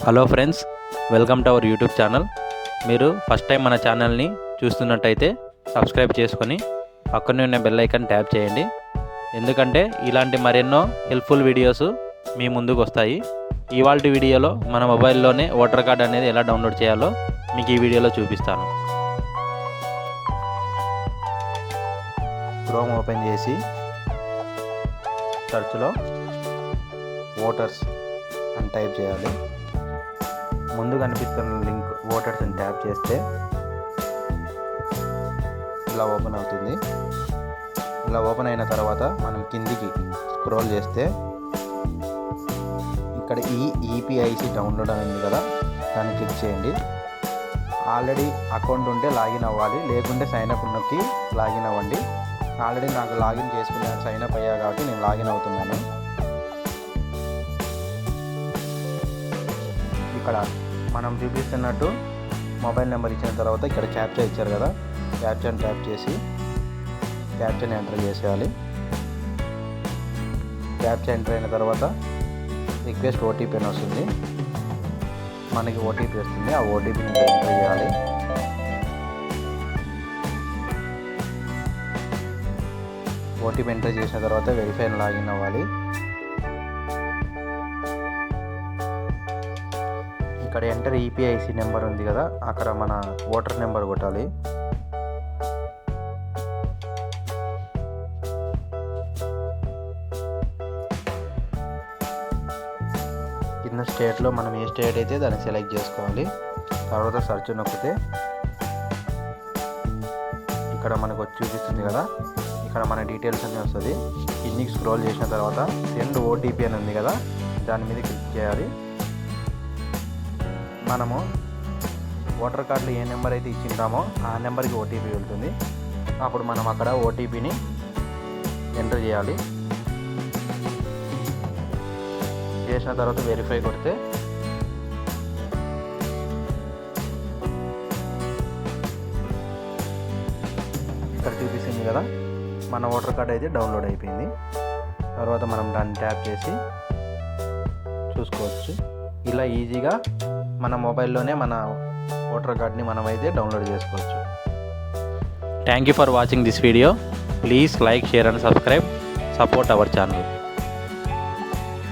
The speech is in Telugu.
Hello friends, welcome to our YouTube channel. మీరు ఫస్ట్ టైం మన ఛానల్ని చూస్తున్నట్టయితే సబ్స్క్రైబ్ చేసుకొని పక్కనే ఉన్న బెల్ ఐకాన్ ట్యాప్ చేయండి. ఎందుకంటే ఇలాంటి మరెన్నో హెల్ప్ఫుల్ వీడియోస్ మీ ముందుకు వస్తాయి. ఇవాల్టి వీడియోలో మన మొబైల్లోనే ఓటర్ కార్డ్ అనేది ఎలా డౌన్లోడ్ చేయాలో మీకు ఈ వీడియోలో చూపిస్తాను. క్రోమ్ ఓపెన్ చేసి సెర్చ్లో ఓటర్స్ అని టైప్ చేయాలి. ముందు కనిపిస్తున్న లింక్ ఓటర్స్ అని ట్యాప్ చేస్తే ఇలా ఓపెన్ అవుతుంది. ఇలా ఓపెన్ అయిన తర్వాత మనం కిందికి స్క్రోల్ చేస్తే ఇక్కడ ఈపీఐసి డౌన్లోడ్ అని ఉంది కదా, దాన్ని క్లిక్ చేయండి. ఆల్రెడీ అకౌంట్ ఉంటే లాగిన్ అవ్వాలి, లేకుంటే సైన్అప్ నొక్కి లాగిన్ అవ్వండి. ఆల్రెడీ నాకు లాగిన్ చేసుకున్నాను, సైన్అప్ అయ్యా కాబట్టి నేను లాగిన్ అవుతున్నాను. ఇక్కడ మనం చూపిస్తున్నట్టు మొబైల్ నెంబర్ ఇచ్చిన తర్వాత ఇక్కడ క్యాప్చా ఇచ్చారు కదా, క్యాప్చాని ట్యాప్ చేసి క్యాప్చాని ఎంటర్ చేసేయాలి. క్యాప్చా ఎంటర్ అయిన తర్వాత రిక్వెస్ట్ ఓటీపీ అని వస్తుంది. మనకి ఓటీపీ వస్తుంది, ఆ ఓటీపీని ఎంటర్ చేయాలి. ఓటీపీ ఎంటర్ చేసిన తర్వాత వెరిఫై లాగిన్ అవ్వాలి. ఇక్కడ ఎంటర్ ఈపీఐసి నెంబర్ ఉంది కదా, అక్కడ మన ఓటర్ నెంబర్ కొట్టాలి. కింద స్టేట్లో మనం ఏ స్టేట్ అయితే దాన్ని సెలెక్ట్ చేసుకోవాలి. తర్వాత సెర్చ్ నొక్కితే ఇక్కడ మనకు వచ్చి చూపిస్తుంది కదా, ఇక్కడ మన డీటెయిల్స్ అన్నీ వస్తుంది. కిందికి స్క్రోల్ చేసిన తర్వాత సెండ్ ఓటీపీ అని ఉంది కదా, దాని మీద క్లిక్ చేయాలి. మనము ఓటర్ కార్డులో ఏ నెంబర్ అయితే ఇచ్చింటామో ఆ నెంబర్కి ఓటీపీ వెళ్తుంది. అప్పుడు మనం అక్కడ ఓటీపీని ఎంటర్ చేయాలి. చేసిన తర్వాత వెరిఫై కొడితే ఇక్కడ చూపిస్తుంది కదా, మన ఓటర్ కార్డ్ అయితే డౌన్లోడ్ అయిపోయింది. తర్వాత మనం దాన్ని ట్యాప్ చేసి చూసుకోవచ్చు. ఇలా ఈజీగా మన మొబైల్లోనే మన ఓటర్ కార్డ్ని మనమైతే డౌన్లోడ్ చేసుకోవచ్చు. Thank you for watching this video. Please like, share and subscribe. Support our channel.